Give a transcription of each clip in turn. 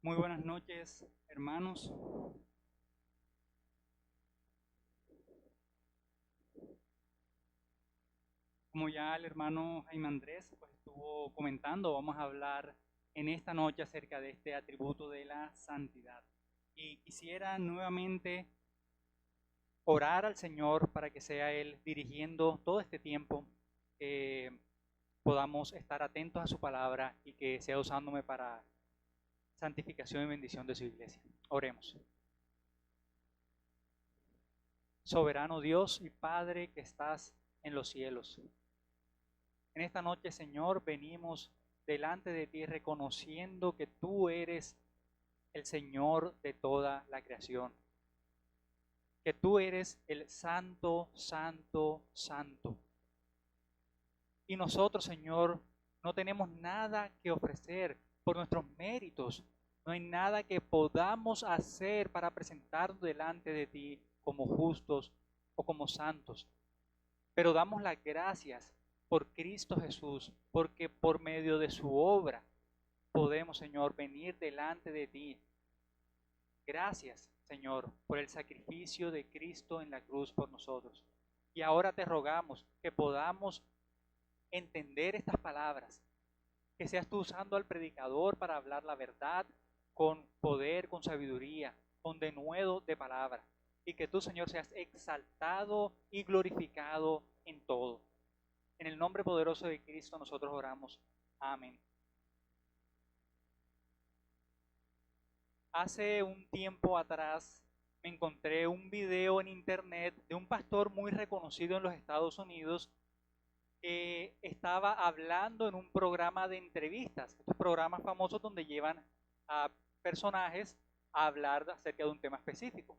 Muy buenas noches, hermanos. Como ya el hermano Jaime Andrés pues, estuvo comentando, vamos a hablar en esta noche acerca de este atributo de la santidad. Y quisiera nuevamente orar al Señor para que sea Él dirigiendo todo este tiempo, que podamos estar atentos a su palabra y que sea usándome para santificación y bendición de su iglesia. Oremos. Soberano Dios y Padre que estás en los cielos. En esta noche, Señor, venimos delante de ti reconociendo que tú eres el Señor de toda la creación, que tú eres el santo, santo, santo. Y nosotros, Señor, no tenemos nada que ofrecer por nuestros méritos. No hay nada que podamos hacer para presentarnos delante de ti como justos o como santos. Pero damos las gracias por Cristo Jesús, porque por medio de su obra podemos, Señor, venir delante de ti. Gracias, Señor, por el sacrificio de Cristo en la cruz por nosotros. Y ahora te rogamos que podamos entender estas palabras, que seas tú usando al predicador para hablar la verdad con poder, con sabiduría, con denuedo de palabra. Y que tú, Señor, seas exaltado y glorificado en todo. En el nombre poderoso de Cristo nosotros oramos. Amén. Hace un tiempo atrás me encontré un video en internet de un pastor muy reconocido en los Estados Unidos que estaba hablando en un programa de entrevistas, estos programas famosos donde llevan a personajes a hablar acerca de un tema específico.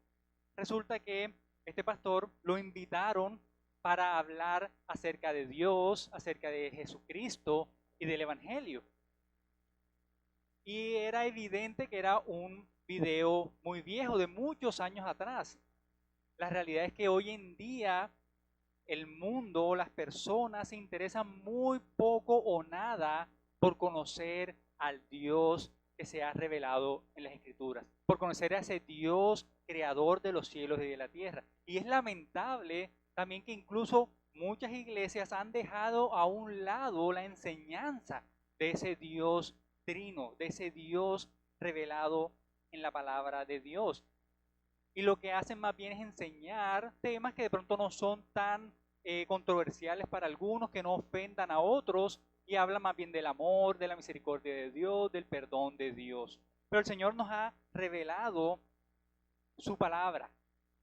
Resulta que este pastor lo invitaron para hablar acerca de Dios, acerca de Jesucristo y del Evangelio. Y era evidente que era un video muy viejo, de muchos años atrás. La realidad es que hoy en día el mundo, las personas se interesan muy poco o nada por conocer al Dios que se ha revelado en las Escrituras, por conocer a ese Dios creador de los cielos y de la tierra. Y es lamentable también que incluso muchas iglesias han dejado a un lado la enseñanza de ese Dios trino, de ese Dios revelado en la palabra de Dios. Y lo que hacen más bien es enseñar temas que de pronto no son tan controversiales para algunos, que no ofendan a otros, y hablan más bien del amor, de la misericordia de Dios, del perdón de Dios. Pero el Señor nos ha revelado su palabra.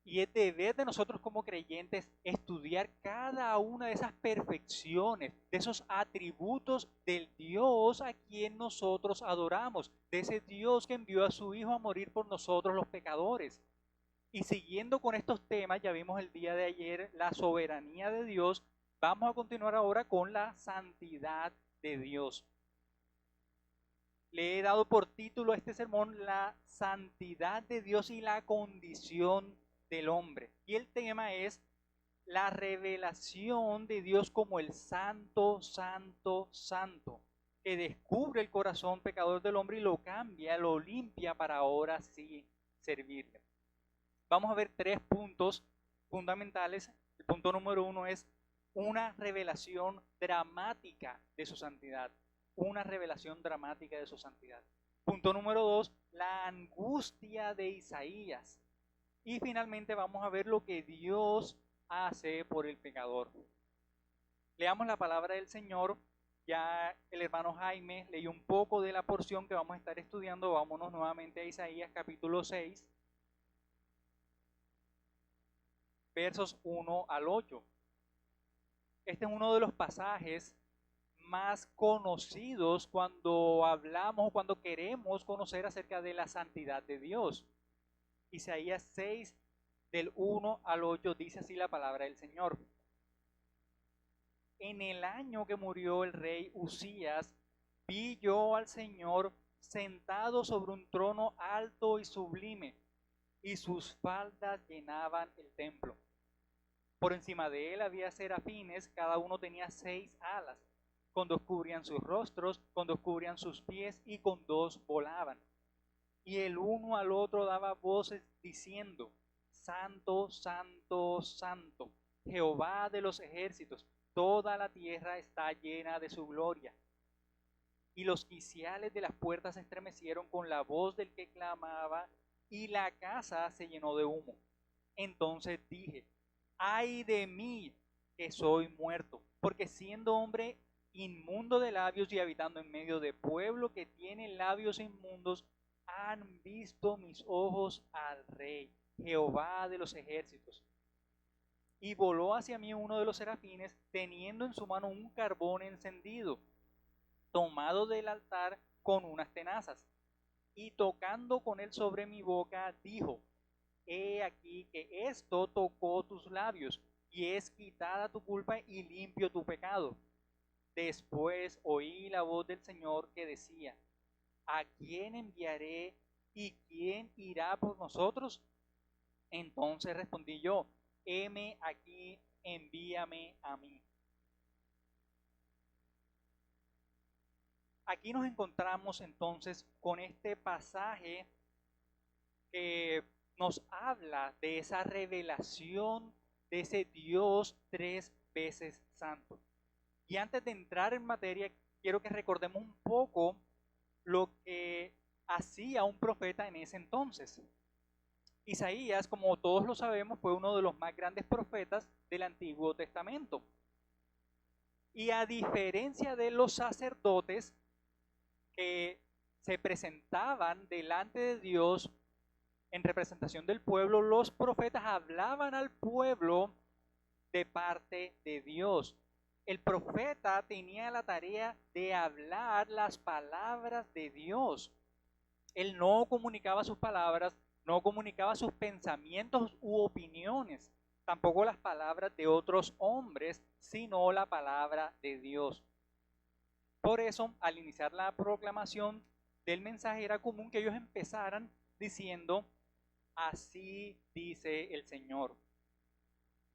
Y es deber de nosotros como creyentes estudiar cada una de esas perfecciones, de esos atributos del Dios a quien nosotros adoramos, de ese Dios que envió a su Hijo a morir por nosotros los pecadores. Y siguiendo con estos temas, ya vimos el día de ayer la soberanía de Dios, vamos a continuar ahora con la santidad de Dios. Le he dado por título a este sermón la santidad de Dios y la condición del hombre. Y el tema es la revelación de Dios como el santo, santo, santo, que descubre el corazón pecador del hombre y lo cambia, lo limpia para ahora sí servirle. Vamos a ver tres puntos fundamentales. El punto número uno es una revelación dramática de su santidad. Una revelación dramática de su santidad. Punto número dos, la angustia de Isaías. Y finalmente vamos a ver lo que Dios hace por el pecador. Leamos la palabra del Señor. Ya el hermano Jaime leyó un poco de la porción que vamos a estar estudiando. Vámonos nuevamente a Isaías capítulo 6. Versos 1 al 8. Este es uno de los pasajes más conocidos cuando hablamos, cuando queremos conocer acerca de la santidad de Dios. Isaías 6, del 1 al 8, dice así la palabra del Señor. En el año que murió el rey Usías, vi yo al Señor sentado sobre un trono alto y sublime, y sus faldas llenaban el templo. Por encima de él había serafines, cada uno tenía 6 alas. Con 2 cubrían sus rostros, con 2 cubrían sus pies y con 2 volaban. y el uno al otro daba voces diciendo, Santo, Santo, Santo, Jehová de los ejércitos, toda la tierra está llena de su gloria. Y los quiciales de las puertas se estremecieron con la voz del que clamaba, y la casa se llenó de humo. Entonces dije, ay de mí, que soy muerto, porque siendo hombre inmundo de labios y habitando en medio de pueblo que tiene labios inmundos, han visto mis ojos al Rey, Jehová de los ejércitos. Y voló hacia mí uno de los serafines, teniendo en su mano un carbón encendido, tomado del altar con unas tenazas, y tocando con él sobre mi boca, dijo, he aquí que esto tocó tus labios, y es quitada tu culpa y limpio tu pecado. Después oí la voz del Señor que decía, ¿a quién enviaré y quién irá por nosotros? Entonces respondí yo, heme aquí, envíame a mí. Aquí nos encontramos entonces con este pasaje que nos habla de esa revelación de ese Dios 3 veces santo. Y antes de entrar en materia, quiero que recordemos un poco lo que hacía un profeta en ese entonces. Isaías, como todos lo sabemos, fue uno de los más grandes profetas del Antiguo Testamento. Y a diferencia de los sacerdotes que se presentaban delante de Dios en representación del pueblo, los profetas hablaban al pueblo de parte de Dios. El profeta tenía la tarea de hablar las palabras de Dios. Él no comunicaba sus palabras, no comunicaba sus pensamientos u opiniones, tampoco las palabras de otros hombres, sino la palabra de Dios. Por eso, al iniciar la proclamación del mensaje, era común que ellos empezaran diciendo, así dice el Señor.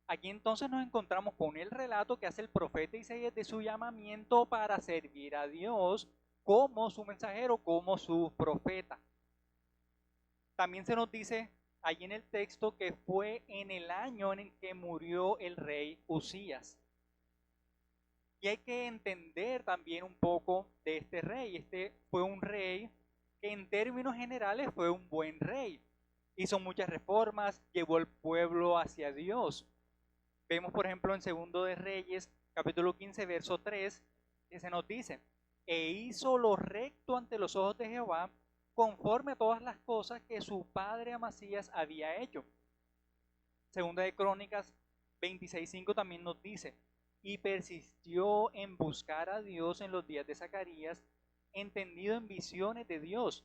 Aquí entonces nos encontramos con el relato que hace el profeta Isaías de su llamamiento para servir a Dios como su mensajero, como su profeta. También se nos dice allí en el texto que fue en el año en el que murió el rey Usías. Y hay que entender también un poco de este rey. Este fue un rey que en términos generales fue un buen rey. Hizo muchas reformas, llevó al pueblo hacia Dios. Vemos, por ejemplo, en Segundo de Reyes, capítulo 15, verso 3, que se nos dice, e hizo lo recto ante los ojos de Jehová, conforme a todas las cosas que su padre Amasías había hecho. Segunda de Crónicas 26:5 también nos dice, y persistió en buscar a Dios en los días de Zacarías, entendido en visiones de Dios,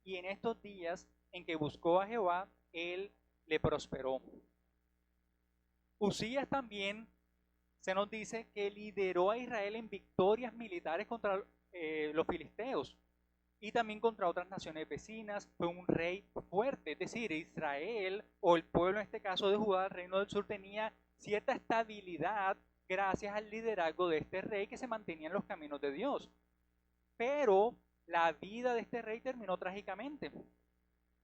y en estos días en que buscó a Jehová, él le prosperó. Usías también se nos dice que lideró a Israel en victorias militares contra los filisteos y también contra otras naciones vecinas. Fue un rey fuerte, es decir, Israel o el pueblo en este caso de Judá, el reino del sur, tenía cierta estabilidad gracias al liderazgo de este rey que se mantenía en los caminos de Dios. Pero la vida de este rey terminó trágicamente.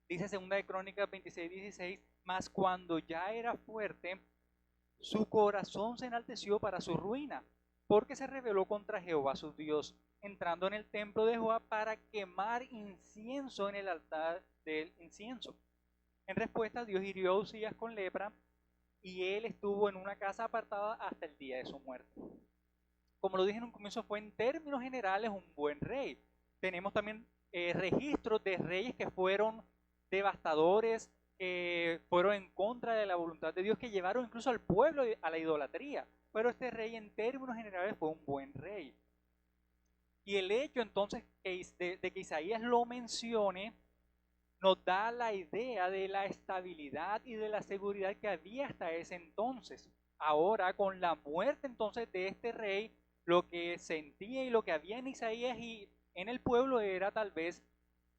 Dice Segunda de Crónicas 26:16, mas cuando ya era fuerte, su corazón se enalteció para su ruina, porque se rebeló contra Jehová su Dios, entrando en el templo de Jehová para quemar incienso en el altar del incienso. En respuesta, Dios hirió a Usías con lepra y él estuvo en una casa apartada hasta el día de su muerte. Como lo dije en un comienzo, fue en términos generales un buen rey. Tenemos también registros de reyes que fueron devastadores, que fueron en contra de la voluntad de Dios, que llevaron incluso al pueblo a la idolatría. Pero este rey en términos generales fue un buen rey. Y el hecho entonces de que Isaías lo mencione nos da la idea de la estabilidad y de la seguridad que había hasta ese entonces. Ahora, con la muerte entonces de este rey, lo que sentía y lo que había en Isaías y en el pueblo era tal vez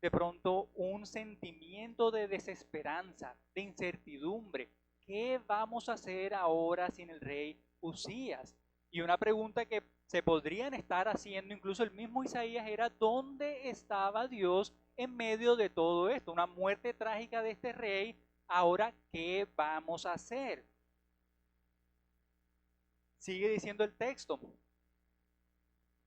de pronto un sentimiento de desesperanza, de incertidumbre. ¿Qué vamos a hacer ahora sin el rey Usías? Y una pregunta que se podrían estar haciendo, incluso el mismo Isaías, era dónde estaba Dios en medio de todo esto, una muerte trágica de este rey. Ahora, ¿qué vamos a hacer? Sigue diciendo el texto: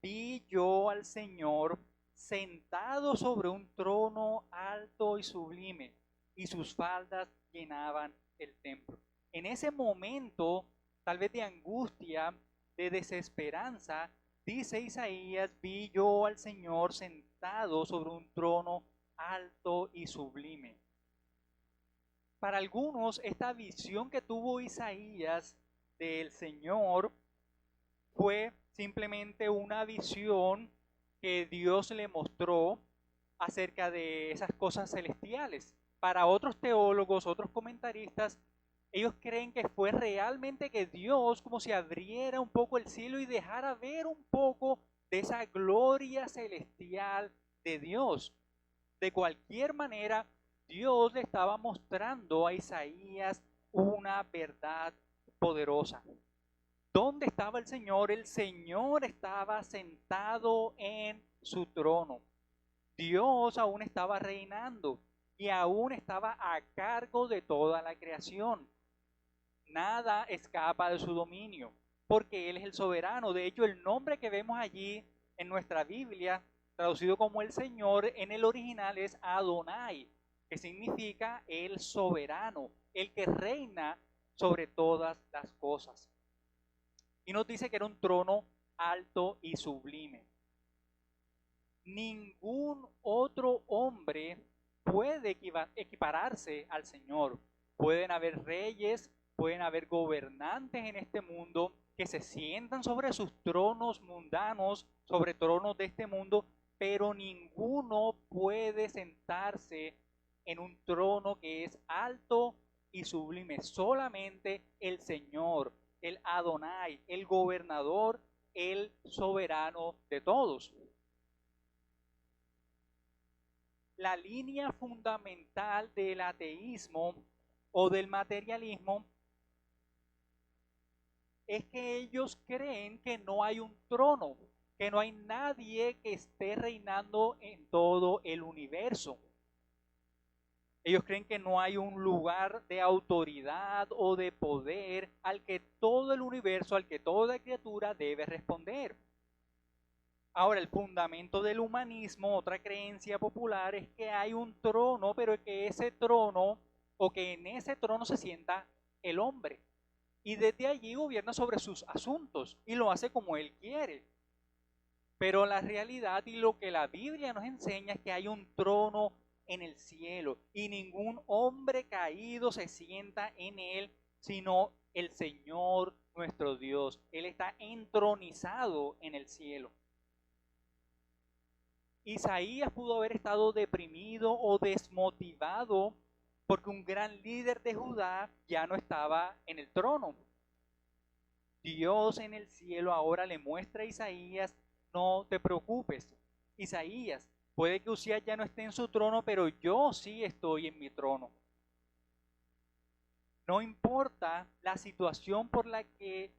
vi yo al Señor sentado sobre un trono alto y sublime, y sus faldas llenaban el templo. En ese momento, tal vez de angustia, de desesperanza, dice Isaías: vi yo al Señor sentado sobre un trono alto y sublime. Para algunos, esta visión que tuvo Isaías del Señor fue simplemente una visión que Dios le mostró acerca de esas cosas celestiales. Para otros teólogos, otros comentaristas, ellos creen que fue realmente que Dios como si abriera un poco el cielo y dejara ver un poco de esa gloria celestial de Dios. De cualquier manera, Dios le estaba mostrando a Isaías una verdad poderosa. ¿Dónde estaba el Señor? El Señor estaba sentado en su trono. Dios aún estaba reinando y aún estaba a cargo de toda la creación. Nada escapa de su dominio, porque Él es el soberano. De hecho, el nombre que vemos allí en nuestra Biblia, traducido como el Señor, en el original es Adonai, que significa el soberano, el que reina sobre todas las cosas. Y nos dice que era un trono alto y sublime. Ningún otro hombre puede equipararse al Señor. Pueden haber reyes, pueden haber gobernantes en este mundo que se sientan sobre sus tronos mundanos, sobre tronos de este mundo, pero ninguno puede sentarse en un trono que es alto y sublime. Solamente el Señor, el Adonai, el gobernador, el soberano de todos. La línea fundamental del ateísmo o del materialismo es que ellos creen que no hay un trono, que no hay nadie que esté reinando en todo el universo. Ellos creen que no hay un lugar de autoridad o de poder al que todo el universo, al que toda criatura debe responder. Ahora, el fundamento del humanismo, otra creencia popular, es que hay un trono, pero que ese trono, o que en ese trono se sienta el hombre. Y desde allí gobierna sobre sus asuntos y lo hace como él quiere. Pero la realidad y lo que la Biblia nos enseña es que hay un trono en el cielo y ningún hombre caído se sienta en él, sino el Señor nuestro Dios. Él está entronizado en el cielo. Isaías pudo haber estado deprimido o desmotivado porque un gran líder de Judá ya no estaba en el trono. Dios en el cielo ahora le muestra a Isaías: no te preocupes, Isaías, puede que Usías ya no esté en su trono, pero yo sí estoy en mi trono. No importa la situación por la que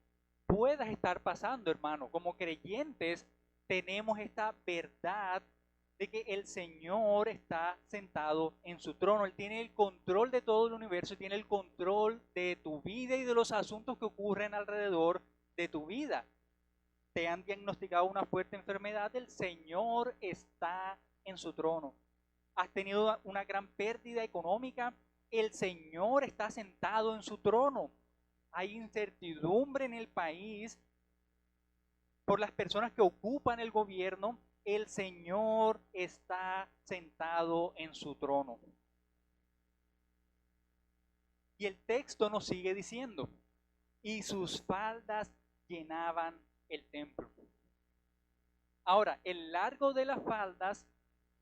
puedas estar pasando, hermano, como creyentes tenemos esta verdad de que el Señor está sentado en su trono. Él tiene el control de todo el universo, tiene el control de tu vida y de los asuntos que ocurren alrededor de tu vida. Te han diagnosticado una fuerte enfermedad, el Señor está en su trono. Has tenido una gran pérdida económica, el Señor está sentado en su trono. Hay incertidumbre en el país por las personas que ocupan el gobierno, el Señor está sentado en su trono. Y el texto nos sigue diciendo: y sus faldas llenaban el templo. Ahora, el largo de las faldas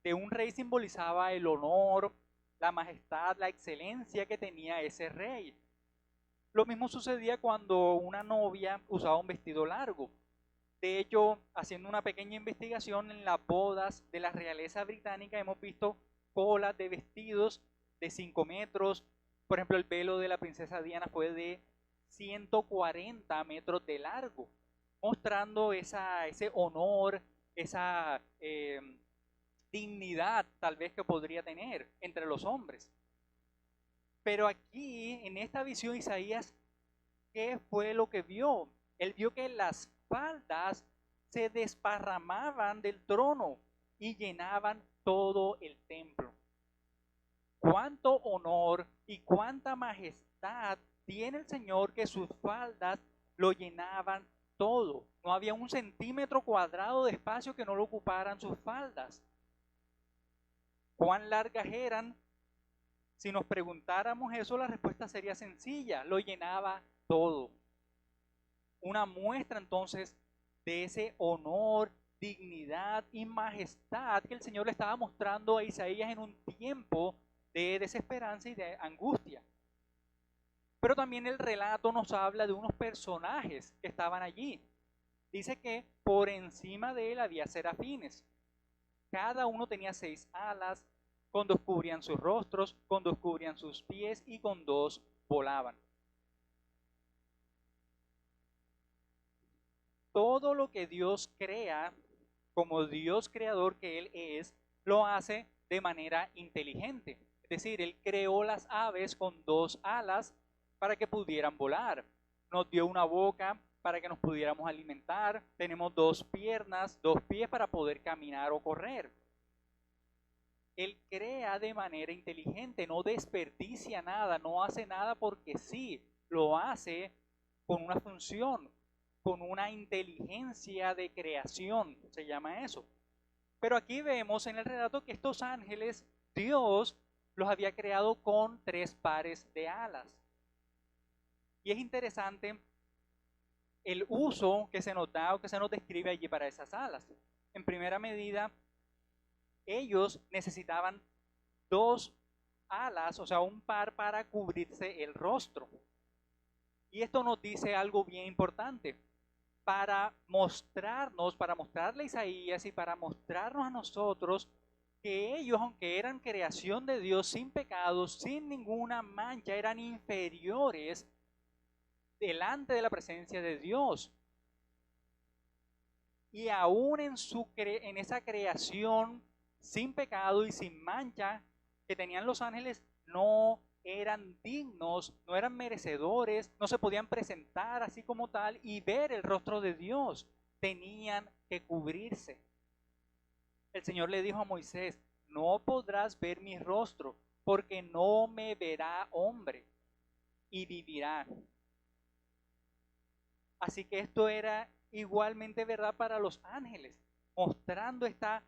de un rey simbolizaba el honor, la majestad, la excelencia que tenía ese rey. Lo mismo sucedía cuando una novia usaba un vestido largo. De hecho, haciendo una pequeña investigación en las bodas de la realeza británica, hemos visto colas de vestidos de 5 metros. Por ejemplo, el velo de la princesa Diana fue de 140 metros de largo. mostrando ese honor, esa dignidad tal vez que podría tener entre los hombres. Pero aquí, en esta visión, Isaías, ¿qué fue lo que vio? Él vio que las faldas se desparramaban del trono y llenaban todo el templo. Cuánto honor y cuánta majestad tiene el Señor, que sus faldas lo llenaban todo. No había un centímetro cuadrado de espacio que no lo ocuparan sus faldas. ¿Cuán largas eran? Si nos preguntáramos eso, la respuesta sería sencilla: lo llenaba todo. Una muestra entonces de ese honor, dignidad y majestad que el Señor le estaba mostrando a Isaías en un tiempo de desesperanza y de angustia. Pero también el relato nos habla de unos personajes que estaban allí. Dice que por encima de él había serafines. Cada uno tenía 6 alas, con 2 cubrían sus rostros, con 2 cubrían sus pies y con 2 volaban. Todo lo que Dios crea, como Dios creador que Él es, lo hace de manera inteligente. Es decir, Él creó las aves con 2 alas para que pudieran volar. Nos dio una boca para que nos pudiéramos alimentar. Tenemos 2 piernas, 2 pies para poder caminar o correr. Él crea de manera inteligente, no desperdicia nada, no hace nada porque sí, lo hace con una función, con una inteligencia de creación, se llama eso. Pero aquí vemos en el relato que estos ángeles, Dios los había creado con 3 pares de alas. Y es interesante el uso que se nos da o que se nos describe allí para esas alas. En primera medida, ellos necesitaban 2 alas, o sea, un par para cubrirse el rostro. Y esto nos dice algo bien importante. Para mostrarnos, para mostrarle a Isaías y para mostrarnos a nosotros que ellos, aunque eran creación de Dios, sin pecados, sin ninguna mancha, eran inferiores delante de la presencia de Dios. Y aún en esa creación sin pecado y sin mancha que tenían los ángeles, no eran dignos, no eran merecedores, no se podían presentar así como tal y ver el rostro de Dios. Tenían que cubrirse. El Señor le dijo a Moisés: no podrás ver mi rostro, porque no me verá hombre y vivirá. Así que esto era igualmente verdad para los ángeles, mostrando esta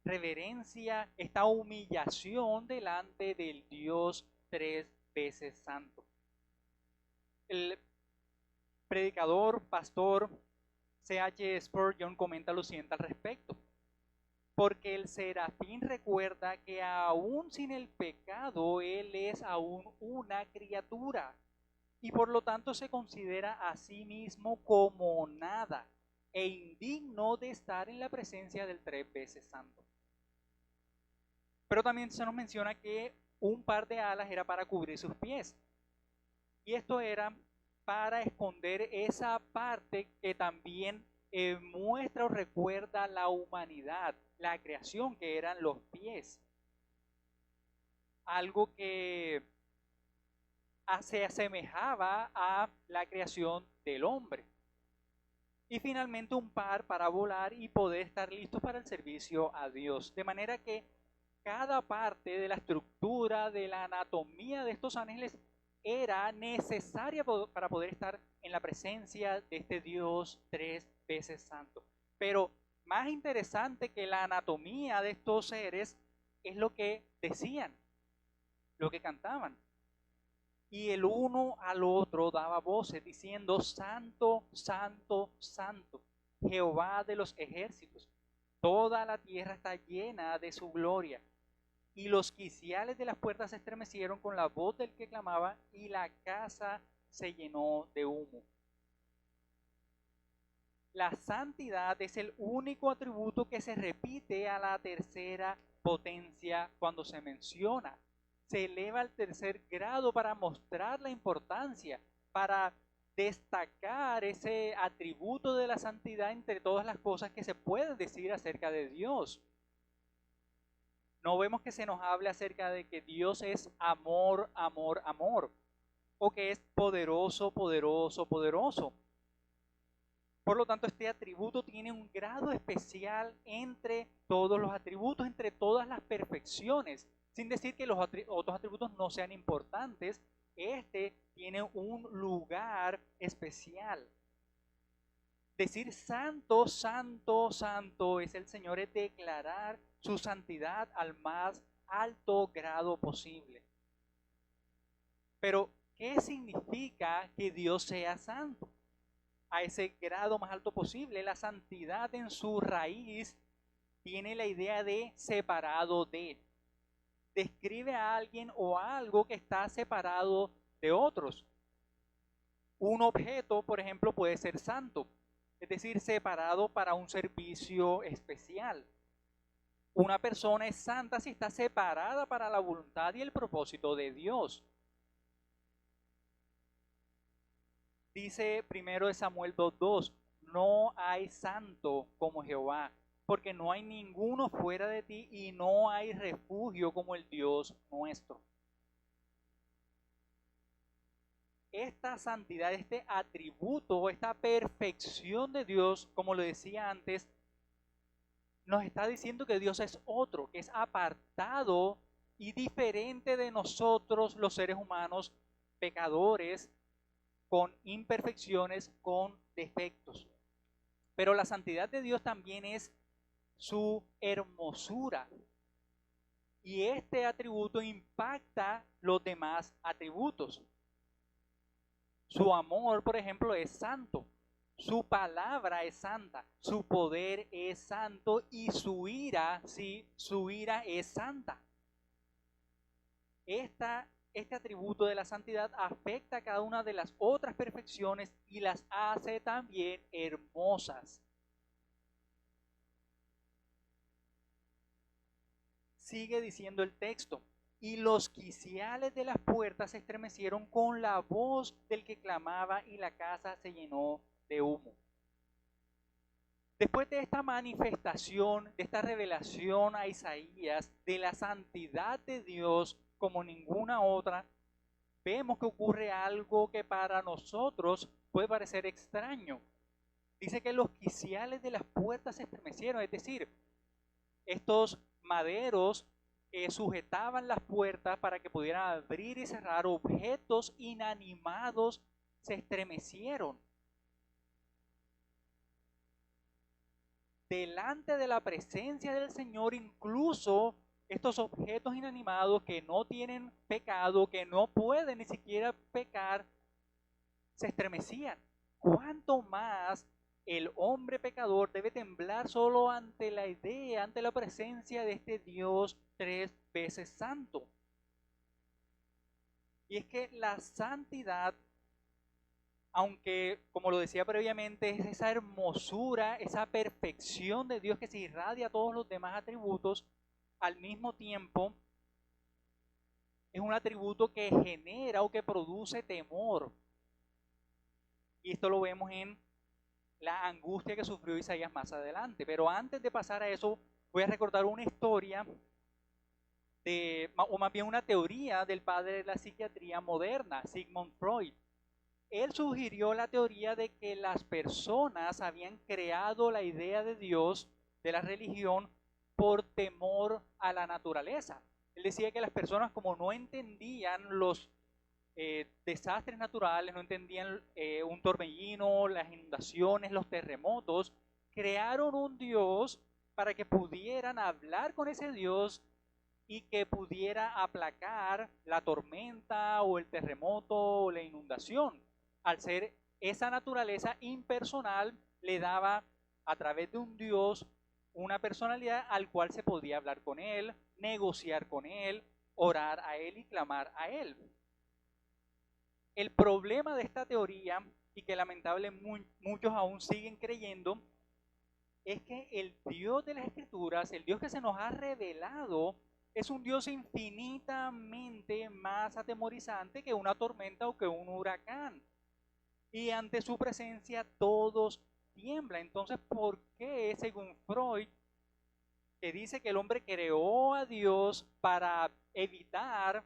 reverencia, esta humillación delante del Dios 3 veces santo. El predicador, pastor C.H. Spurgeon comenta lo siguiente al respecto: porque el serafín recuerda que aún sin el pecado, él es aún una criatura, y por lo tanto se considera a sí mismo como nada e indigno de estar en la presencia del 3 veces santo. Pero también se nos menciona que un par de alas era para cubrir sus pies, y esto era para esconder esa parte que también muestra o recuerda la humanidad, la creación, que eran los pies. Algo que se asemejaba a la creación del hombre. Y finalmente un par para volar y poder estar listos para el servicio a Dios. De manera que cada parte de la estructura, de la anatomía de estos ángeles era necesaria para poder estar en la presencia de este Dios 3 veces santo. Pero más interesante que la anatomía de estos seres es lo que decían, lo que cantaban. Y el uno al otro daba voces diciendo: santo, santo, santo, Jehová de los ejércitos. Toda la tierra está llena de su gloria. Y los quiciales de las puertas se estremecieron con la voz del que clamaba, y la casa se llenó de humo. La santidad es el único atributo que se repite a la tercera potencia cuando se menciona. Se eleva al tercer grado para mostrar la importancia, para destacar ese atributo de la santidad entre todas las cosas que se puede decir acerca de Dios. No vemos que se nos hable acerca de que Dios es amor, amor, amor, o que es poderoso, poderoso, poderoso. Por lo tanto, este atributo tiene un grado especial entre todos los atributos, entre todas las perfecciones, sin decir que los otros atributos no sean importantes. Este tiene un lugar especial. Decir santo, santo, santo es el Señor, es declarar su santidad al más alto grado posible. Pero, ¿qué significa que Dios sea santo? A ese grado más alto posible, la santidad en su raíz tiene la idea de separado de. Describe a alguien o a algo que está separado de otros. Un objeto, por ejemplo, puede ser santo, es decir, separado para un servicio especial. Una persona es santa si está separada para la voluntad y el propósito de Dios. Dice primero de Samuel 2:2, no hay santo como Jehová, porque no hay ninguno fuera de ti y no hay refugio como el Dios nuestro. Esta santidad, este atributo, esta perfección de Dios, como lo decía antes, nos está diciendo que Dios es otro, que es apartado y diferente de nosotros los seres humanos, pecadores, con imperfecciones, con defectos. Pero la santidad de Dios también es su hermosura. Y este atributo impacta los demás atributos. Su amor, por ejemplo, es santo. Su palabra es santa. Su poder es santo. Y su ira, sí, su ira es santa. Este atributo de la santidad afecta a cada una de las otras perfecciones y las hace también hermosas. Sigue diciendo el texto, y los quiciales de las puertas se estremecieron con la voz del que clamaba y la casa se llenó de humo. Después de esta manifestación, de esta revelación a Isaías de la santidad de Dios como ninguna otra, vemos que ocurre algo que para nosotros puede parecer extraño. Dice que los quiciales de las puertas se estremecieron, es decir, estos maderos que sujetaban las puertas para que pudieran abrir y cerrar, objetos inanimados, se estremecieron. Delante de la presencia del Señor, incluso estos objetos inanimados que no tienen pecado, que no pueden ni siquiera pecar, se estremecían. ¿Cuánto más el hombre pecador debe temblar solo ante la idea, ante la presencia de este Dios 3 veces santo? Y es que la santidad, aunque como lo decía previamente, es esa hermosura, esa perfección de Dios que se irradia a todos los demás atributos, al mismo tiempo es un atributo que genera o que produce temor. Y esto lo vemos en la angustia que sufrió Isaías más adelante. Pero antes de pasar a eso, voy a recordar una historia, o más bien una teoría del padre de la psiquiatría moderna, Sigmund Freud. Él sugirió la teoría de que las personas habían creado la idea de Dios, de la religión, por temor a la naturaleza. Él decía que las personas, como no entendían los desastres naturales, no entendían un torbellino, las inundaciones, los terremotos, crearon un Dios para que pudieran hablar con ese Dios y que pudiera aplacar la tormenta o el terremoto o la inundación. Al ser esa naturaleza impersonal, le daba a través de un Dios una personalidad al cual se podía hablar con él, negociar con él, orar a él y clamar a él. El problema de esta teoría, y que lamentablemente muchos aún siguen creyendo, es que el Dios de las Escrituras, el Dios que se nos ha revelado, es un Dios infinitamente más atemorizante que una tormenta o que un huracán. y ante su presencia todos tiemblan. Entonces, ¿por qué, según Freud, que dice que el hombre creó a Dios para evitar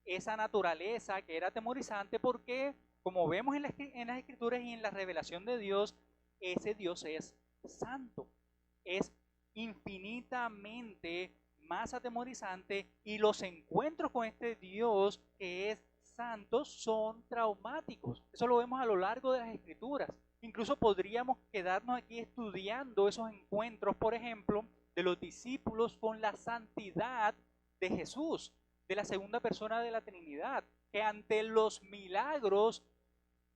esa naturaleza que era atemorizante? Porque, como vemos en las escrituras y en la revelación de Dios, ese Dios es santo, es infinitamente más atemorizante, y los encuentros con este Dios que es santo son traumáticos. Eso lo vemos a lo largo de las escrituras. Incluso podríamos quedarnos aquí estudiando esos encuentros, por ejemplo, de los discípulos con la santidad de Jesús, de la segunda persona de la Trinidad, que ante los milagros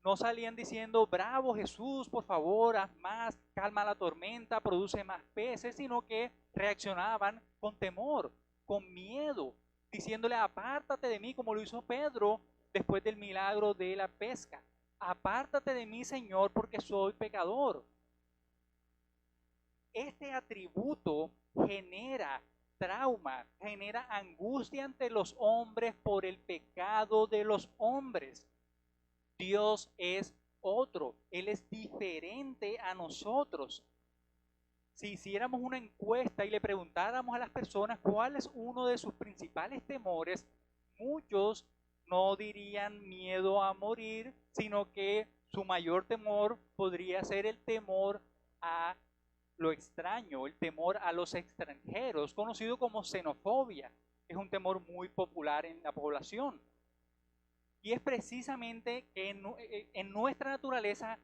no salían diciendo: bravo Jesús, por favor, haz más, calma la tormenta, produce más peces, sino que reaccionaban con temor, con miedo, diciéndole: apártate de mí, como lo hizo Pedro después del milagro de la pesca. Apártate de mí, Señor, porque soy pecador. Este atributo genera trauma, genera angustia ante los hombres por el pecado de los hombres. Dios es otro, Él es diferente a nosotros. Si hiciéramos una encuesta y le preguntáramos a las personas cuál es uno de sus principales temores, muchos no dirían miedo a morir, sino que su mayor temor podría ser el temor a lo extraño, el temor a los extranjeros, conocido como xenofobia. Es un temor muy popular en la población. Y es precisamente que en nuestra naturaleza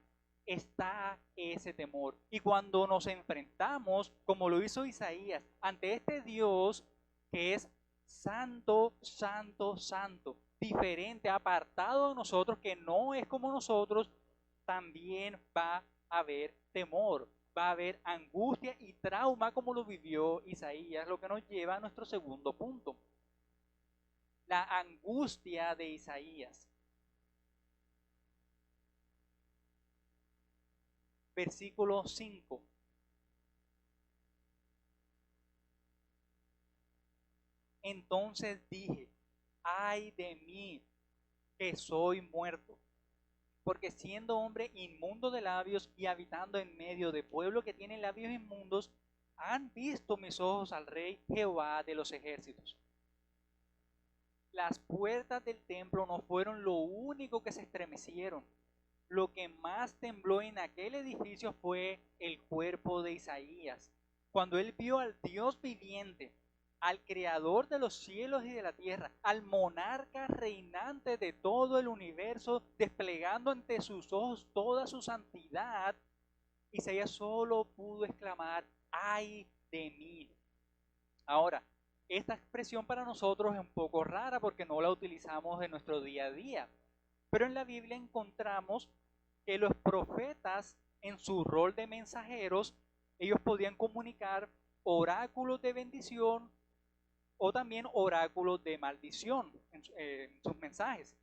está ese temor. Y cuando nos enfrentamos, como lo hizo Isaías, ante este Dios que es santo, santo, santo, diferente, apartado de nosotros, que no es como nosotros, también va a haber temor, va a haber angustia y trauma, como lo vivió Isaías, lo que nos lleva a nuestro segundo punto: la angustia de Isaías. Versículo 5. Entonces dije: ay de mí, que soy muerto, porque siendo hombre inmundo de labios y habitando en medio de pueblo que tiene labios inmundos, han visto mis ojos al Rey Jehová de los ejércitos. Las puertas del templo no fueron lo único que se estremecieron. Lo que más tembló en aquel edificio fue el cuerpo de Isaías, cuando él vio al Dios viviente, al creador de los cielos y de la tierra, al monarca reinante de todo el universo, desplegando ante sus ojos toda su santidad. Isaías solo pudo exclamar: ay de mí. Ahora, esta expresión para nosotros es un poco rara porque no la utilizamos en nuestro día a día, pero en la Biblia encontramos que los profetas, en su rol de mensajeros, ellos podían comunicar oráculos de bendición o también oráculos de maldición en sus mensajes.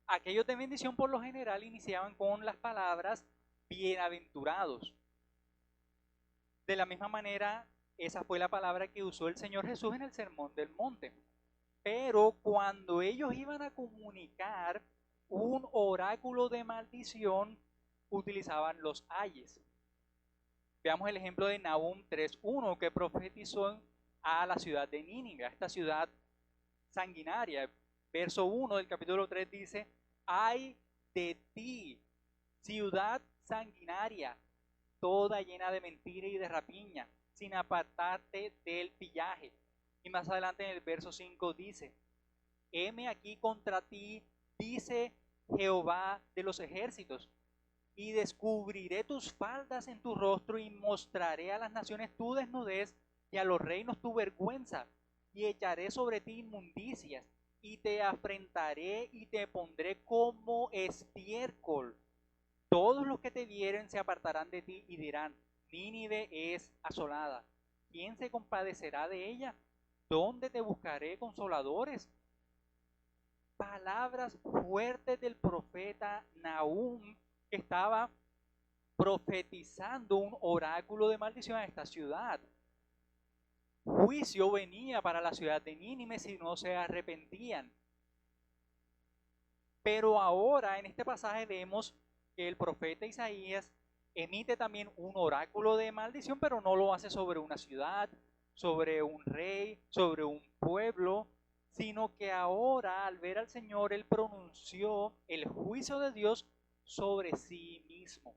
Aquellos de bendición por lo general iniciaban con las palabras bienaventurados. De la misma manera, esa fue la palabra que usó el Señor Jesús en el Sermón del Monte. Pero cuando ellos iban a comunicar un oráculo de maldición, utilizaban los ayes. Veamos el ejemplo de Nahum 3:1, que profetizó a la ciudad de Nínive, a esta ciudad sanguinaria. Verso 1 del capítulo 3 dice: ay de ti, ciudad sanguinaria, toda llena de mentira y de rapiña, sin apartarte del pillaje. Y más adelante en el verso 5 dice: heme aquí contra ti, dice Jehová de los ejércitos, y descubriré tus faldas en tu rostro, y mostraré a las naciones tu desnudez, y a los reinos tu vergüenza, y echaré sobre ti inmundicias, y te afrentaré y te pondré como estiércol. Todos los que te vieren se apartarán de ti y dirán: Nínive es asolada. ¿Quién se compadecerá de ella? ¿Dónde te buscaré consoladores? Palabras fuertes del profeta Nahum, que estaba profetizando un oráculo de maldición a esta ciudad. Juicio venía para la ciudad de Nínive si no se arrepentían. Pero ahora en este pasaje vemos que el profeta Isaías emite también un oráculo de maldición, pero no lo hace sobre una ciudad, sobre un rey, sobre un pueblo, sino que ahora al ver al Señor, él pronunció el juicio de Dios sobre sí mismo.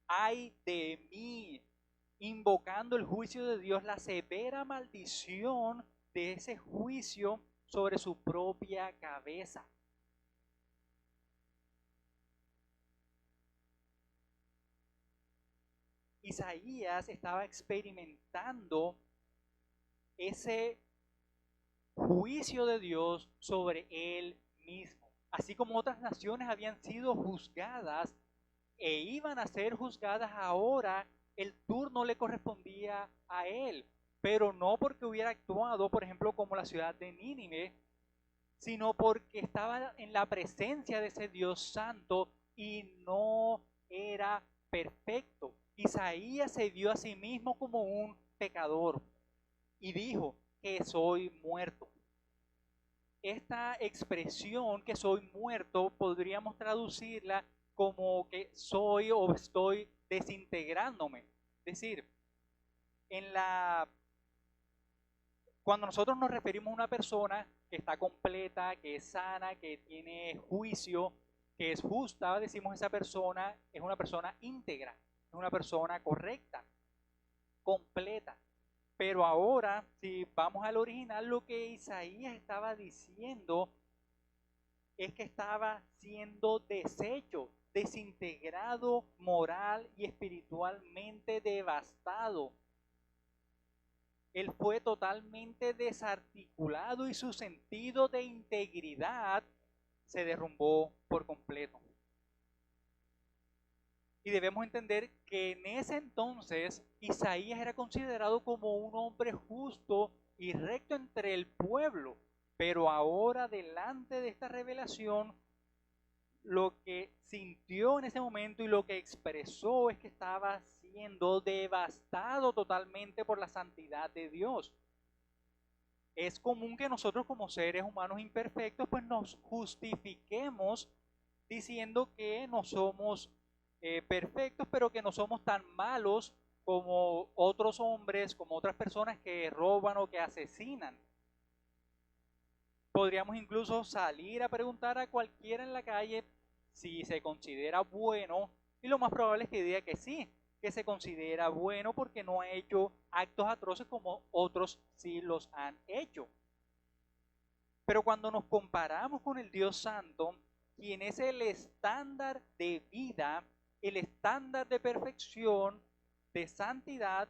Ay de mí, invocando el juicio de Dios, la severa maldición de ese juicio sobre su propia cabeza. Isaías estaba experimentando ese juicio de Dios sobre él mismo. Así como otras naciones habían sido juzgadas e iban a ser juzgadas ahora, el turno le correspondía a él. Pero no porque hubiera actuado, por ejemplo, como la ciudad de Nínive, sino porque estaba en la presencia de ese Dios santo y no era perfecto. Isaías se vio a sí mismo como un pecador y dijo que soy muerto. Esta expresión que soy muerto podríamos traducirla como que soy o estoy desintegrándome. Es decir, en la cuando nosotros nos referimos a una persona que está completa, que es sana, que tiene juicio, que es justa, decimos esa persona es una persona íntegra, es una persona correcta, completa. Pero ahora, si vamos al original, lo que Isaías estaba diciendo es que estaba siendo deshecho, desintegrado moral y espiritualmente devastado. Él fue totalmente desarticulado y su sentido de integridad se derrumbó por completo. Y debemos entender que en ese entonces Isaías era considerado como un hombre justo y recto entre el pueblo, pero ahora delante de esta revelación lo que sintió en ese momento y lo que expresó es que estaba siendo devastado totalmente por la santidad de Dios. Es común que nosotros como seres humanos imperfectos pues nos justifiquemos diciendo que no somos perfectos, pero que no somos tan malos como otros hombres, como otras personas que roban o que asesinan. Podríamos incluso salir a preguntar a cualquiera en la calle si se considera bueno y lo más probable es que diga que sí, que se considera bueno porque no ha hecho actos atroces como otros sí los han hecho. Pero cuando nos comparamos con el Dios Santo, quien es el estándar de vida, el estándar de perfección, de santidad,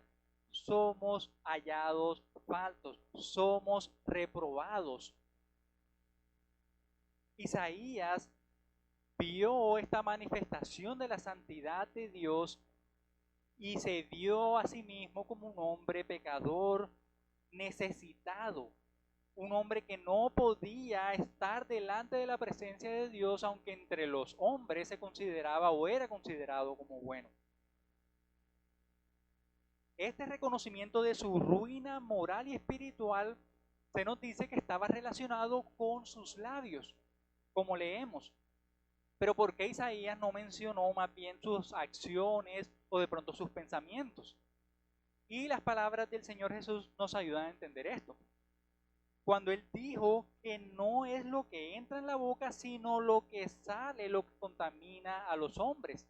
somos hallados faltos, somos reprobados. Isaías vio esta manifestación de la santidad de Dios y se vio a sí mismo como un hombre pecador, necesitado, un hombre que no podía estar delante de la presencia de Dios, aunque entre los hombres se consideraba o era considerado como bueno. Este reconocimiento de su ruina moral y espiritual se nos dice que estaba relacionado con sus labios, como leemos. Pero ¿por qué Isaías no mencionó más bien sus acciones o de pronto sus pensamientos? Y las palabras del Señor Jesús nos ayudan a entender esto. Cuando Él dijo que no es lo que entra en la boca, sino lo que sale lo que contamina a los hombres.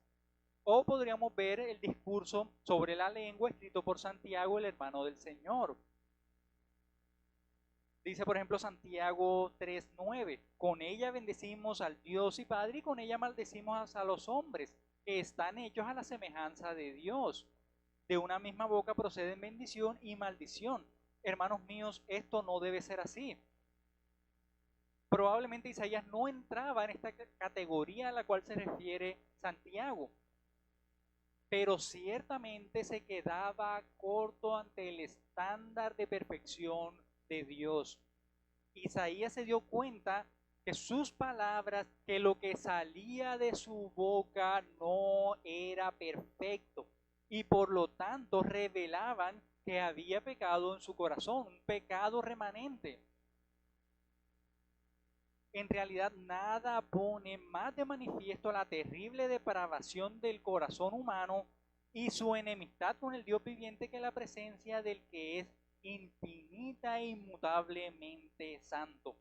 O podríamos ver el discurso sobre la lengua escrito por Santiago, el hermano del Señor. Dice, por ejemplo, Santiago 3:9, con ella bendecimos al Dios y Padre y con ella maldecimos a los hombres que están hechos a la semejanza de Dios. De una misma boca proceden bendición y maldición. Hermanos míos, esto no debe ser así. Probablemente Isaías no entraba en esta categoría a la cual se refiere Santiago, pero ciertamente se quedaba corto ante el estándar de perfección de Dios. Isaías se dio cuenta que sus palabras, que lo que salía de su boca no era perfecto y por lo tanto revelaban que había pecado en su corazón, un pecado remanente. En realidad nada pone más de manifiesto la terrible depravación del corazón humano y su enemistad con el Dios viviente que la presencia del que es infinita e inmutablemente santo.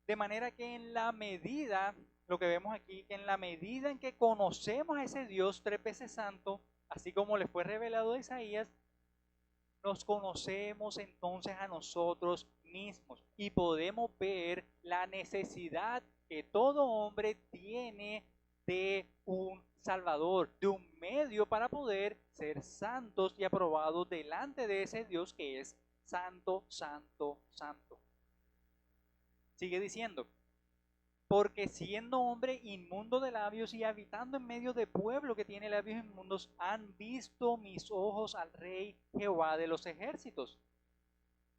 De manera que en la medida, lo que vemos aquí, que en la medida en que conocemos a ese Dios tres veces santo, así como le fue revelado a Isaías, nos conocemos entonces a nosotros mismos y podemos ver la necesidad que todo hombre tiene de un Salvador, de un medio para poder ser santos y aprobados delante de ese Dios que es santo, santo, santo. Sigue diciendo, porque siendo hombre inmundo de labios y habitando en medio de pueblo que tiene labios inmundos, han visto mis ojos al Rey Jehová de los ejércitos.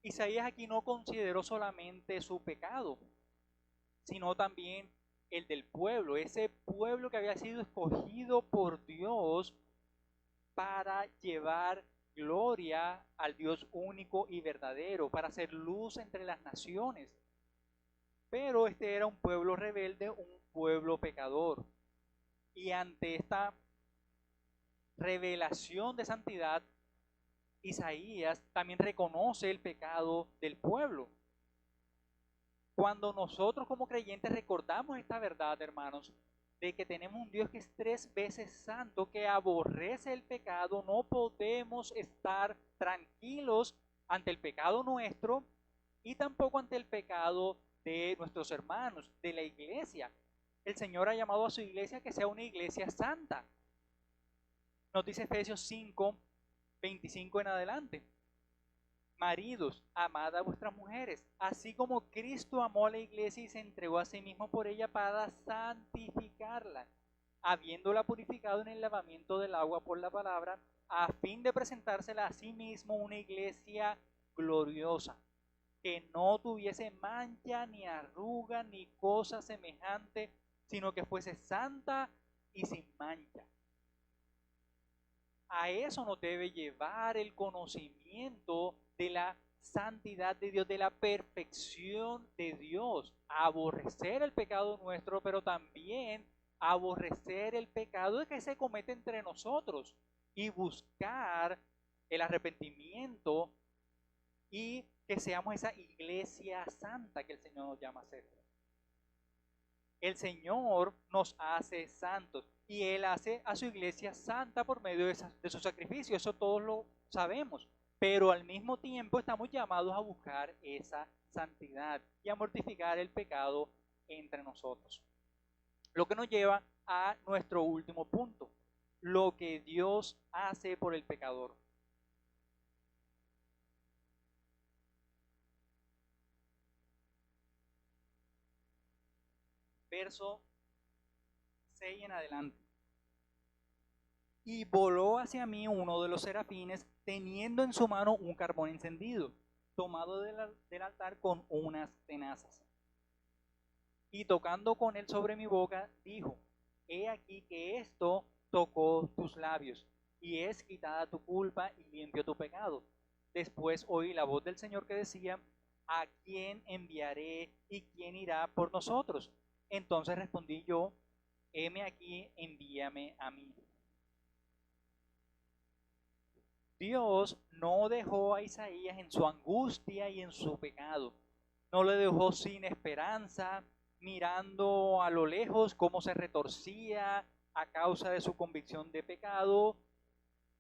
Isaías aquí no consideró solamente su pecado, sino también el del pueblo, ese pueblo que había sido escogido por Dios para llevar gloria al Dios único y verdadero, para hacer luz entre las naciones. Pero este era un pueblo rebelde, un pueblo pecador. Y ante esta revelación de santidad, Isaías también reconoce el pecado del pueblo. Cuando nosotros como creyentes recordamos esta verdad, hermanos, de que tenemos un Dios que es tres veces santo, que aborrece el pecado, no podemos estar tranquilos ante el pecado nuestro y tampoco ante el pecado de nuestros hermanos, de la iglesia. El Señor ha llamado a su iglesia que sea una iglesia santa. Nos dice Efesios 5, 25 en adelante. Maridos, amad a vuestras mujeres, así como Cristo amó a la iglesia y se entregó a sí mismo por ella para santificarla, habiéndola purificado en el lavamiento del agua por la palabra, a fin de presentársela a sí mismo una iglesia gloriosa, que no tuviese mancha, ni arruga, ni cosa semejante, sino que fuese santa y sin mancha. A eso nos debe llevar el conocimiento de la santidad de Dios, de la perfección de Dios, a aborrecer el pecado nuestro, pero también a aborrecer el pecado que se comete entre nosotros y buscar el arrepentimiento y que seamos esa iglesia santa que el Señor nos llama a ser. El Señor nos hace santos y Él hace a su iglesia santa por medio de su sacrificio, eso todos lo sabemos, pero al mismo tiempo estamos llamados a buscar esa santidad y a mortificar el pecado entre nosotros. Lo que nos lleva a nuestro último punto, lo que Dios hace por el pecador. Verso 6 en adelante. Y voló hacia mí uno de los serafines, teniendo en su mano un carbón encendido, tomado del altar con unas tenazas. Y tocando con él sobre mi boca, dijo, he aquí que esto tocó tus labios, y es quitada tu culpa y limpio tu pecado. Después oí la voz del Señor que decía, ¿a quién enviaré y quién irá por nosotros? Entonces respondí yo, heme aquí, envíame a mí. Dios no dejó a Isaías en su angustia y en su pecado. No le dejó sin esperanza, mirando a lo lejos cómo se retorcía a causa de su convicción de pecado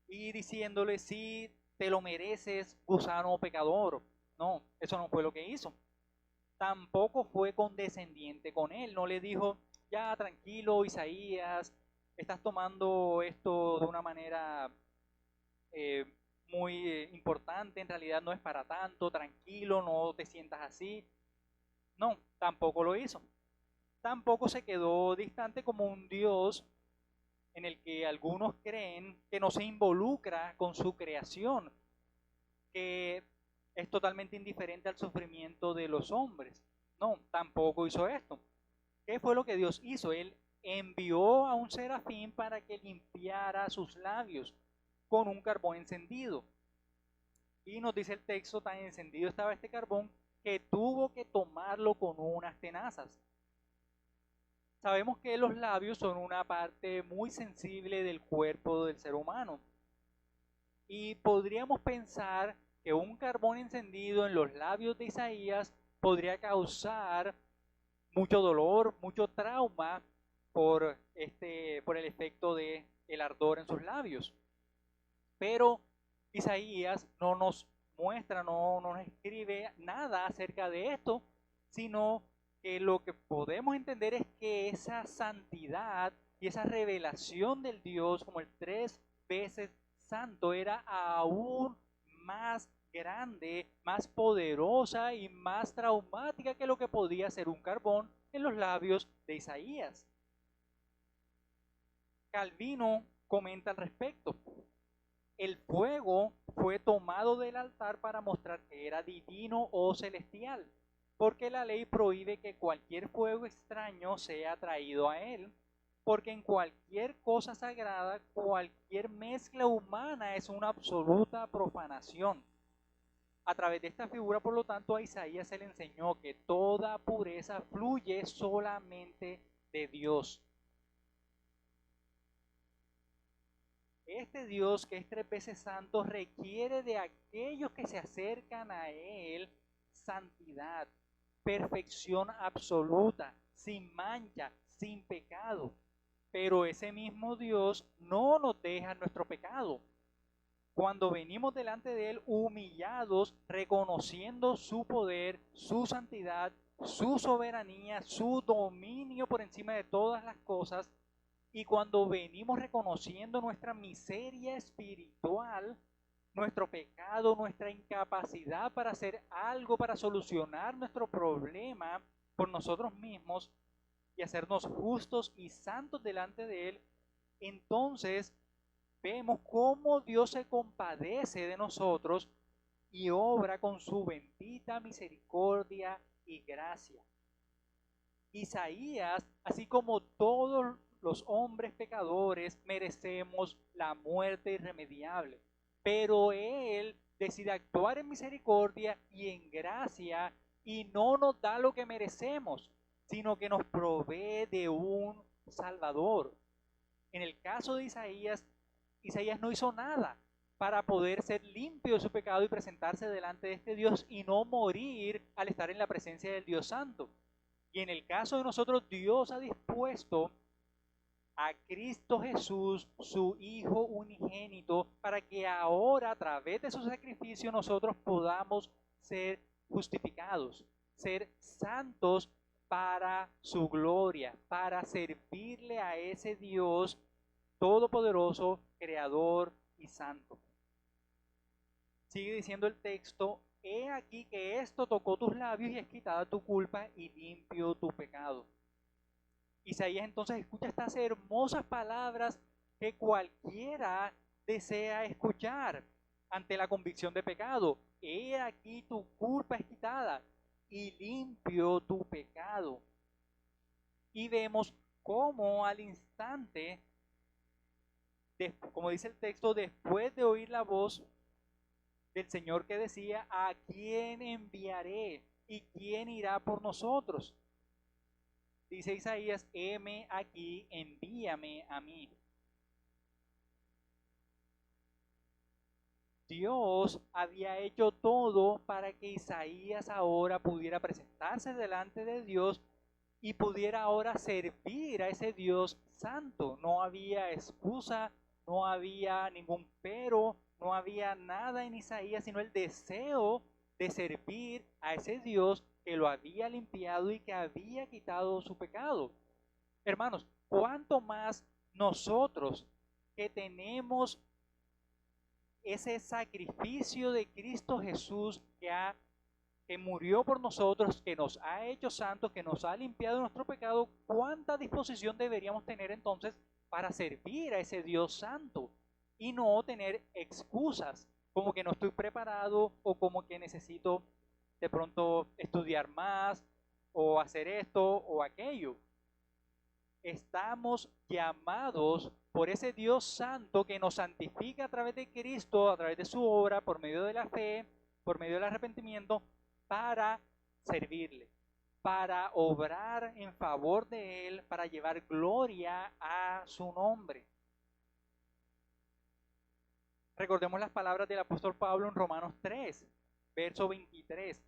y diciéndole, sí, te lo mereces, gusano pecador. No, eso no fue lo que hizo. Tampoco fue condescendiente con él, no le dijo, ya tranquilo Isaías, estás tomando esto de una manera eh, muy importante, en realidad no es para tanto, tranquilo, no te sientas así. No, tampoco lo hizo. Tampoco se quedó distante como un Dios en el que algunos creen que no se involucra con su creación, que es totalmente indiferente al sufrimiento de los hombres. No, tampoco hizo esto. ¿Qué fue lo que Dios hizo? Él envió a un serafín para que limpiara sus labios con un carbón encendido. Y nos dice el texto, tan encendido estaba este carbón que tuvo que tomarlo con unas tenazas. Sabemos que los labios son una parte muy sensible del cuerpo del ser humano. Y podríamos pensar que un carbón encendido en los labios de Isaías podría causar mucho dolor, mucho trauma por el efecto de el ardor en sus labios. Pero Isaías no nos muestra, no nos escribe nada acerca de esto, sino que lo que podemos entender es que esa santidad y esa revelación del Dios como el 3 veces santo era aún más grande, más poderosa y más traumática que lo que podía ser un carbón en los labios de Isaías. Calvino comenta al respecto. El fuego fue tomado del altar para mostrar que era divino o celestial, porque la ley prohíbe que cualquier fuego extraño sea traído a él, porque en cualquier cosa sagrada, cualquier mezcla humana es una absoluta profanación. A través de esta figura, por lo tanto, a Isaías se le enseñó que toda pureza fluye solamente de Dios. Este Dios que es 3 veces santo requiere de aquellos que se acercan a Él santidad, perfección absoluta, sin mancha, sin pecado. Pero ese mismo Dios no nos deja nuestro pecado. Cuando venimos delante de Él humillados, reconociendo su poder, su santidad, su soberanía, su dominio por encima de todas las cosas, y cuando venimos reconociendo nuestra miseria espiritual, nuestro pecado, nuestra incapacidad para hacer algo para solucionar nuestro problema por nosotros mismos y hacernos justos y santos delante de Él, entonces vemos cómo Dios se compadece de nosotros y obra con su bendita misericordia y gracia. Isaías, así como todos los hombres pecadores, merecemos la muerte irremediable, pero Él decide actuar en misericordia y en gracia y no nos da lo que merecemos, sino que nos provee de un Salvador. En el caso de Isaías, Isaías no hizo nada para poder ser limpio de su pecado y presentarse delante de este Dios y no morir al estar en la presencia del Dios Santo. Y en el caso de nosotros, Dios ha dispuesto a Cristo Jesús, su Hijo unigénito, para que ahora a través de su sacrificio nosotros podamos ser justificados, ser santos para su gloria, para servirle a ese Dios todopoderoso, creador y santo. Sigue diciendo el texto, he aquí que esto tocó tus labios y es quitada tu culpa y limpio tu pecado. Isaías entonces escucha estas hermosas palabras que cualquiera desea escuchar ante la convicción de pecado. He aquí tu culpa es quitada y limpio tu pecado. Y vemos cómo al instante, como dice el texto, después de oír la voz del Señor que decía, ¿a quién enviaré? ¿Y quién irá por nosotros? Dice Isaías, heme aquí, envíame a mí. Dios había hecho todo para que Isaías ahora pudiera presentarse delante de Dios y pudiera ahora servir a ese Dios santo. No había excusa, no había ningún pero, no había nada en Isaías, sino el deseo de servir a ese Dios que lo había limpiado y que había quitado su pecado. Hermanos, ¿cuánto más nosotros que tenemos ese sacrificio de Cristo Jesús que murió por nosotros, que nos ha hecho santos, que nos ha limpiado de nuestro pecado, cuánta disposición deberíamos tener entonces para servir a ese Dios santo y no tener excusas como que no estoy preparado o como que necesito de pronto estudiar más o hacer esto o aquello? Estamos llamados por ese Dios santo que nos santifica a través de Cristo, a través de su obra, por medio de la fe, por medio del arrepentimiento, para servirle, para obrar en favor de Él, para llevar gloria a su nombre. Recordemos las palabras del apóstol Pablo en Romanos 3, verso 23.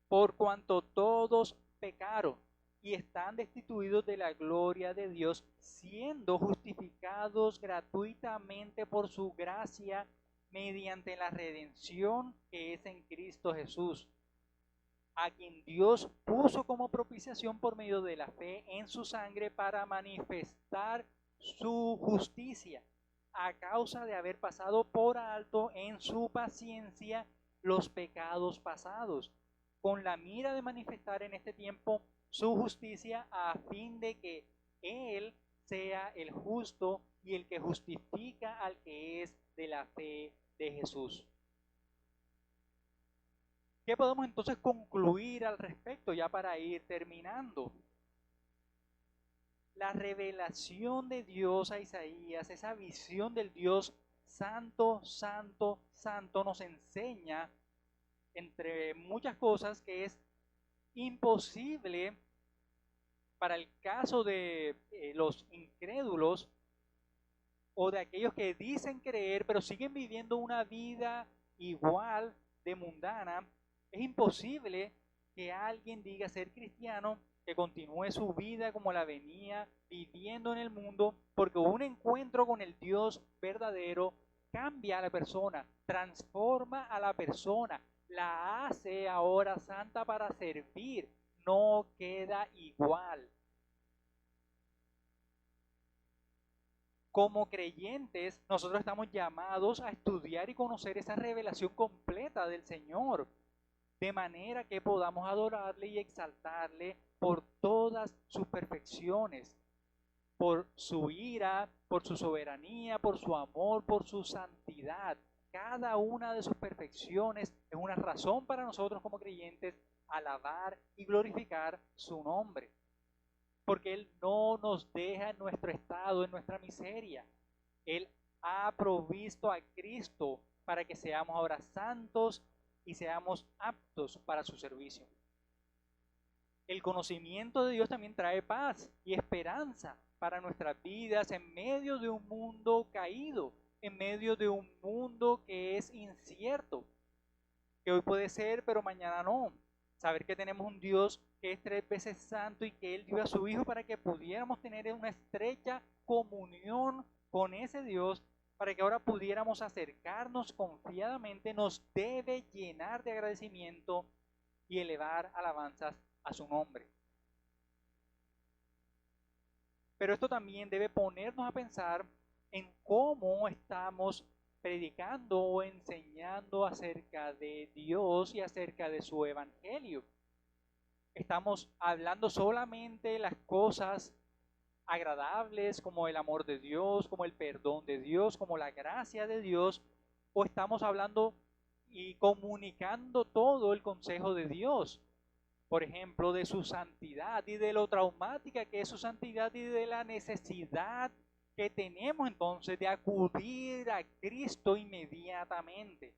Por cuanto todos pecaron y están destituidos de la gloria de Dios, siendo justificados gratuitamente por su gracia mediante la redención que es en Cristo Jesús, a quien Dios puso como propiciación por medio de la fe en su sangre para manifestar su justicia, a causa de haber pasado por alto en su paciencia los pecados pasados, con la mira de manifestar en este tiempo su justicia, a fin de que Él sea el justo y el que justifica al que es de la fe de Jesús. ¿Qué podemos entonces concluir al respecto ya para ir terminando? La revelación de Dios a Isaías, esa visión del Dios santo, santo, santo, nos enseña, entre muchas cosas, que es imposible para el caso de los incrédulos o de aquellos que dicen creer pero siguen viviendo una vida igual de mundana. Es imposible que alguien diga ser cristiano, que continúe su vida como la venía viviendo en el mundo, porque un encuentro con el Dios verdadero cambia a la persona, transforma a la persona, la hace ahora santa para servir, no queda igual. Como creyentes, nosotros estamos llamados a estudiar y conocer esa revelación completa del Señor, de manera que podamos adorarle y exaltarle por todas sus perfecciones, por su ira, por su soberanía, por su amor, por su santidad. Cada una de sus perfecciones es una razón para nosotros como creyentes alabar y glorificar su nombre, porque Él no nos deja en nuestro estado, en nuestra miseria. Él ha provisto a Cristo para que seamos ahora santos y seamos aptos para su servicio. El conocimiento de Dios también trae paz y esperanza para nuestras vidas en medio de un mundo caído, en medio de un mundo que es incierto, que hoy puede ser, pero mañana no. Saber que tenemos un Dios que es 3 veces santo y que Él dio a su Hijo para que pudiéramos tener una estrecha comunión con ese Dios, para que ahora pudiéramos acercarnos confiadamente, nos debe llenar de agradecimiento y elevar alabanzas a su nombre. Pero esto también debe ponernos a pensar en cómo estamos predicando o enseñando acerca de Dios y acerca de su evangelio. Estamos hablando solamente las cosas agradables como el amor de Dios, como el perdón de Dios, como la gracia de Dios, o estamos hablando y comunicando todo el consejo de Dios, por ejemplo, de su santidad y de lo traumática que es su santidad y de la necesidad que tenemos entonces de acudir a Cristo inmediatamente.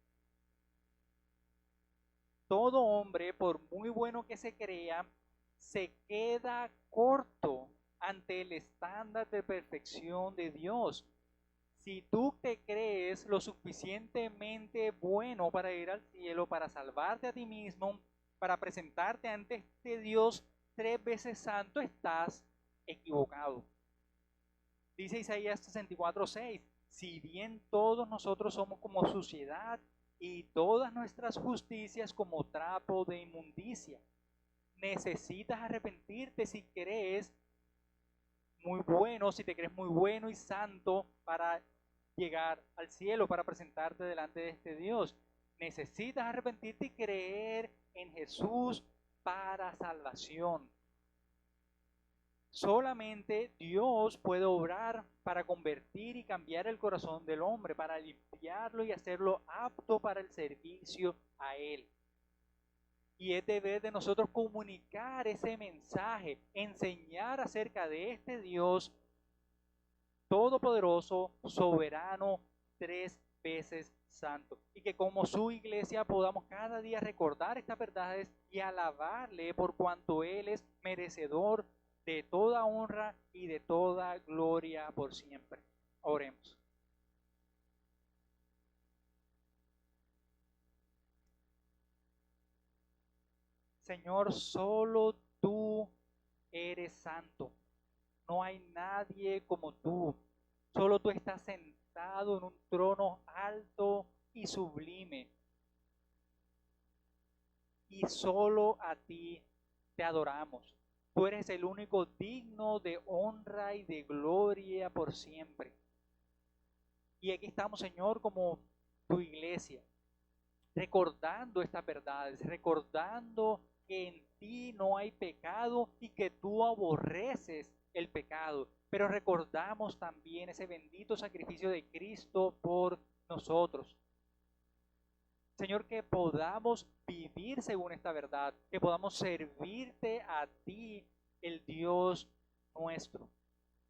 Todo hombre, por muy bueno que se crea, se queda corto ante el estándar de perfección de Dios. Si tú te crees lo suficientemente bueno para ir al cielo, para salvarte a ti mismo, para presentarte ante este Dios 3 veces santo, estás equivocado. Dice Isaías 64:6, si bien todos nosotros somos como suciedad y todas nuestras justicias como trapo de inmundicia, necesitas arrepentirte si crees muy bueno, si te crees muy bueno y santo para llegar al cielo, para presentarte delante de este Dios. Necesitas arrepentirte y creer en Jesús para salvación. Solamente Dios puede obrar para convertir y cambiar el corazón del hombre, para limpiarlo y hacerlo apto para el servicio a Él. Y es deber de nosotros comunicar ese mensaje, enseñar acerca de este Dios todopoderoso, soberano, 3 veces santo. Y que como su iglesia podamos cada día recordar estas verdades y alabarle por cuanto Él es merecedor de toda honra y de toda gloria por siempre. Oremos. Señor, solo tú eres santo. No hay nadie como tú. Solo tú estás sentado en un trono alto y sublime. Y solo a ti te adoramos. Tú eres el único digno de honra y de gloria por siempre. Y aquí estamos, Señor, como tu iglesia, recordando estas verdades, recordando que en ti no hay pecado y que tú aborreces el pecado. Pero recordamos también ese bendito sacrificio de Cristo por nosotros. Señor, que podamos vivir según esta verdad, que podamos servirte a ti, el Dios nuestro,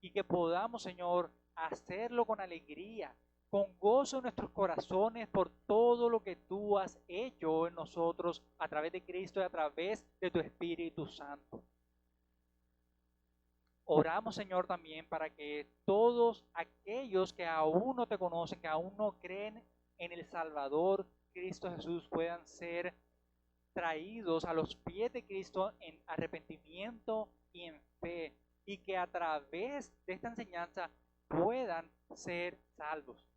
y que podamos, Señor, hacerlo con alegría, con gozo en nuestros corazones por todo lo que tú has hecho en nosotros a través de Cristo y a través de tu Espíritu Santo. Oramos, Señor, también para que todos aquellos que aún no te conocen, que aún no creen en el Salvador Cristo Jesús, puedan ser traídos a los pies de Cristo en arrepentimiento y en fe, y que a través de esta enseñanza puedan ser salvos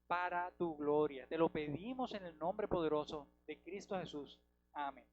para tu gloria. Te lo pedimos en el nombre poderoso de Cristo Jesús. Amén.